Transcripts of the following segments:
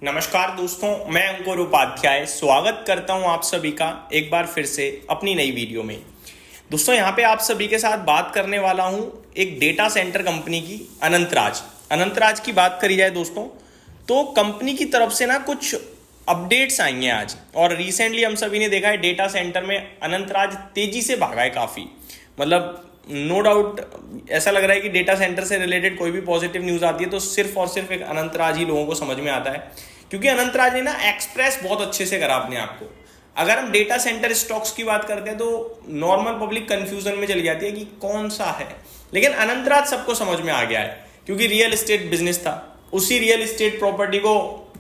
नमस्कार दोस्तों, मैं अंकुर उपाध्याय स्वागत करता हूं आप सभी का एक बार फिर से अपनी नई वीडियो में। दोस्तों यहाँ पे आप सभी के साथ बात करने वाला हूं एक डेटा सेंटर कंपनी की अनंतराज की बात करी जाए दोस्तों, तो कंपनी की तरफ से ना कुछ अपडेट्स आई हैं आज। और रिसेंटली हम सभी ने देखा है डेटा सेंटर में अनंतराज तेजी से भागा है काफ़ी। मतलब नो डाउट ऐसा लग रहा है कि डेटा सेंटर से रिलेटेड कोई भी पॉजिटिव न्यूज़ आती है तो सिर्फ और सिर्फ एक अनंतराज ही लोगों को समझ में आता है, क्योंकि अनंतराज ने ना एक्सप्रेस बहुत अच्छे से करा अपने आप को। अगर हम डेटा सेंटर स्टॉक्स की बात करते हैं तो नॉर्मल पब्लिक कंफ्यूजन में चली जाती है कि कौन सा है, लेकिन अनंतराज सबको समझ में आ गया है क्योंकि रियल एस्टेट बिजनेस था। उसी रियल एस्टेट प्रॉपर्टी को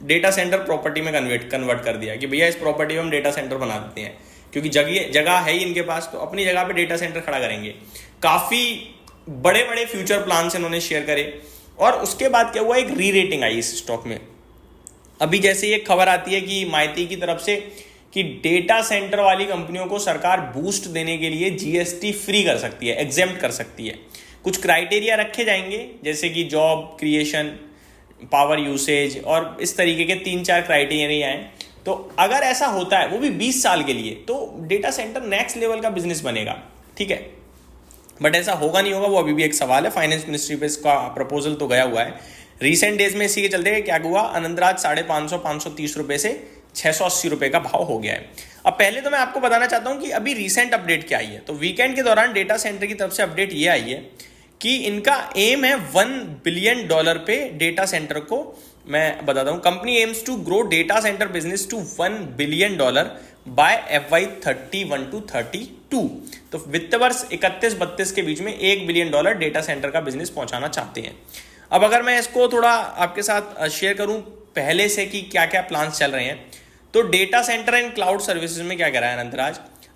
डेटा सेंटर प्रॉपर्टी में कन्वर्ट कर दिया कि भैया इस प्रॉपर्टी में हम डेटा सेंटर बना देते हैं, क्योंकि जगह है ही इनके पास, तो अपनी जगह पे डेटा सेंटर खड़ा करेंगे। काफ़ी बड़े बड़े फ्यूचर प्लान्स इन्होंने शेयर करे। और उसके बाद क्या हुआ, एक री रेटिंग आई इस स्टॉक में। अभी जैसे ये खबर आती है कि माइती की तरफ से कि डेटा सेंटर वाली कंपनियों को सरकार बूस्ट देने के लिए जीएसटी फ्री कर सकती है, एग्जेम्प्ट कर सकती है। कुछ क्राइटेरिया रखे जाएंगे जैसे कि जॉब क्रिएशन, पावर यूसेज और इस तरीके के 3-4 क्राइटेरिया हैं। तो अगर ऐसा होता है वो भी 20 साल के लिए, तो डेटा सेंटर नेक्स्ट लेवल का बिजनेस बनेगा, ठीक है। बट ऐसा होगा नहीं होगा वो अभी भी एक सवाल है। फाइनेंस मिनिस्ट्री पे इसका प्रपोजल तो गया हुआ है। रीसेंट डेज में इसी के चलते क्या हुआ, अनंतराज 530 रुपए से 680 रुपए का भाव हो गया है। अब पहले तो मैं आपको बताना चाहता हूं कि अभी रीसेंट अपडेट क्या आई है। तो वीकेंड के दौरान डेटा सेंटर की तरफ से अपडेट ये आई है कि इनका एम है $1 बिलियन पे डेटा सेंटर को। मैं बताता हूं, company aims to grow data centre business to $1 billion by FY 31 to 32। तो वित्त वर्ष 31-32 के बीच में $1 बिलियन डेटा सेंटर का बिजनेस पहुंचाना चाहते हैं। अब अगर मैं इसको थोड़ा आपके साथ शेयर करूं पहले से कि क्या क्या प्लान्स चल रहे हैं, तो data centre and cloud services में क्या कह रहा है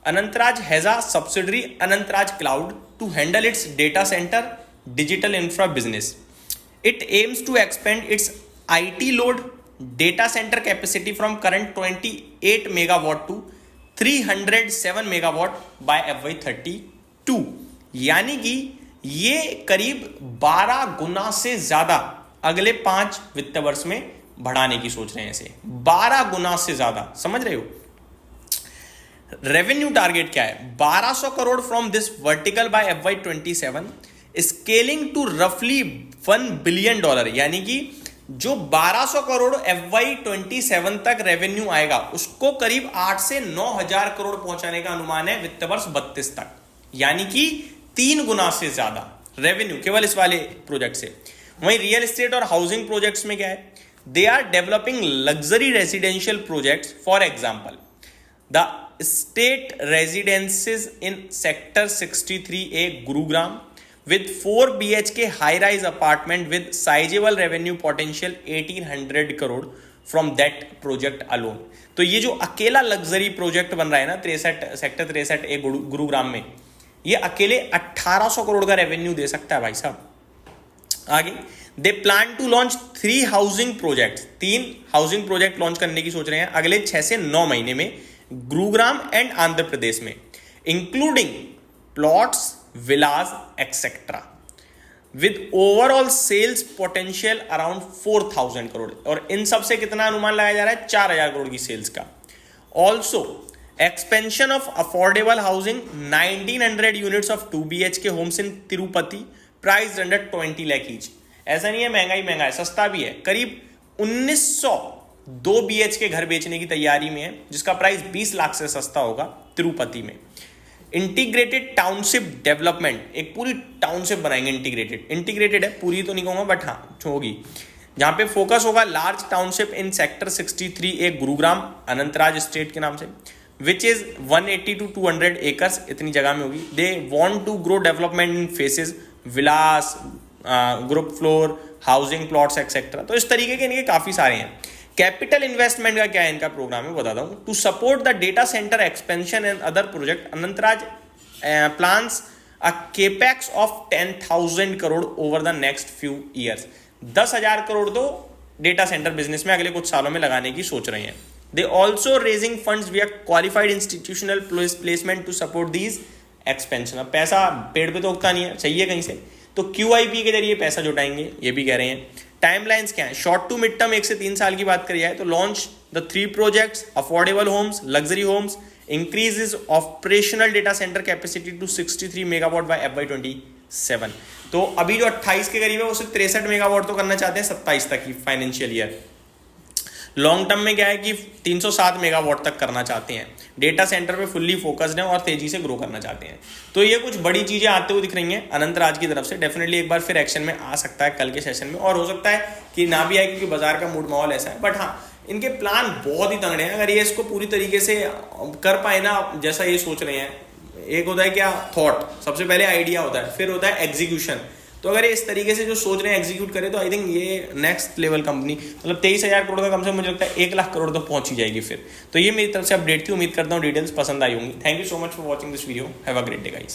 Anantraj has a subsidiary Anantraj cloud to handle its data centre digital infra business. It aims to expand its IT load data center capacity from current 28 megawatt to 307 megawatt by FY 32। यानी कि ये करीब 12 गुना से ज्यादा अगले 5 वित्त वर्ष में बढ़ाने की सोच रहे हैं इसे। 12 गुना से ज्यादा, समझ रहे हो। रेवेन्यू टारगेट क्या है, 1200 crore from this vertical by FY 27, scaling to रफली $1 बिलियन। यानी कि जो 1200 करोड़ FY 27 तक रेवेन्यू आएगा उसको करीब 8 से 9,000 करोड़ पहुंचाने का अनुमान है वित्त वर्ष 32 तक। यानी कि 3 गुना से ज्यादा रेवेन्यू केवल इस वाले प्रोजेक्ट से। वहीं रियल एस्टेट और हाउसिंग प्रोजेक्ट्स में क्या है, they are developing luxury residential projects. For example the state residences in sector 63A Gurugram with 4 BHK high-rise apartment with sizable revenue potential 1800 crore from that project alone। तो ये जो अकेला लग्जरी प्रोजेक्ट बन रहा है ना सेक्टर 63A गुरुग्राम में, ये अकेले 1800 करोड़ का रेवेन्यू दे सकता है भाई साहब। आगे they plan to launch 3 housing project, 3 housing project launch करने की सोच रहे हैं अगले 6 से 9 महीने में गुरुग्राम एंड आंध्र प्रदेश में, including plots, villas etc. with overall sales potential around 4,000 crore. और इन सब से कितना अनुमान लगाया जा रहा है, 4,000 करोड़ की सेल्स का। Also expansion of affordable housing, 1900 units of 2 BHK homes in Tirupati price under 20 lakh each. ऐसा नहीं है महंगा है, सस्ता भी है। करीब 1900 2 BHK घर बेचने की तैयारी में है जिसका प्राइस 20 लाख से सस्ता होगा तिरुपति में। इंटीग्रेटेड टाउनशिप डेवलपमेंट, एक पूरी टाउनशिप बनाएंगे। इंटीग्रेटेड है, पूरी तो नहीं कहूंगा बट हाँ होगी, जहां पे फोकस होगा large township in sector 63A Gurugram Anantraj estate के नाम से, विच इज 180 to 200 एकर्स, इतनी जगह में होगी। They want to grow development in phases, villas, group floor, housing plots etcetera. तो इस तरीके के इनके काफी सारे हैं। कैपिटल इन्वेस्टमेंट का क्या है इनका प्रोग्राम है बताता हूं। To support the data centre expansion and other project, Anantraj plans a capex of 10,000 crore over the next few years. 10,000 crore तो डेटा सेंटर बिजनेस में अगले कुछ सालों में लगाने की सोच रहे हैं। They also raising funds via qualified institutional placement to support these expansion. अब पैसा पेड़ पे तो उगता नहीं है, चाहिए कहीं से, तो QIP के जरिए पैसा जुटाएंगे, ये भी कह रहे हैं। टाइमलाइंस क्या है, शॉर्ट टू मिड टर्म 1 से 3 साल की बात करी जाए तो launch the 3 projects, affordable homes, luxury homes, increase operational data centre capacity to 63 megawatt by FY27। तो अभी जो 28 के करीब है वो सिर्फ 63 मेगावाट तो करना चाहते हैं 27 तक की फाइनेंशियल ईयर। लॉन्ग टर्म में क्या है कि 307 मेगावाट तक करना चाहते हैं, डेटा सेंटर पे फुल्ली फोकस्ड हैं और तेजी से ग्रो करना चाहते हैं। तो ये कुछ बड़ी चीजें आते हुए दिख रही हैं अनंतराज की तरफ से। डेफिनेटली एक बार फिर एक्शन में आ सकता है कल के सेशन में, और हो सकता है कि ना भी आए क्योंकि बाजार का मूड माहौल ऐसा है। बट हाँ, इनके प्लान बहुत ही तगड़े हैं। अगर ये इसको पूरी तरीके से कर पाए ना जैसा ये सोच रहे हैं, एक होता है क्या थॉट, सबसे पहले आइडिया होता है, फिर होता है एग्जीक्यूशन। तो अगर ये इस तरीके से जो सोच रहे हैं एग्जीक्यूट करें तो आई थिंक ये नेक्स्ट लेवल कंपनी, मतलब 23,000 करोड़ का कम से कम मुझे लगता है 1 लाख करोड़ तक पहुंच ही जाएगी फिर। तो ये मेरी तरफ से अपडेट थी, उम्मीद करता हूँ डिटेल्स पसंद आई होंगी। Thank you so much for watching this video, have a great day guys.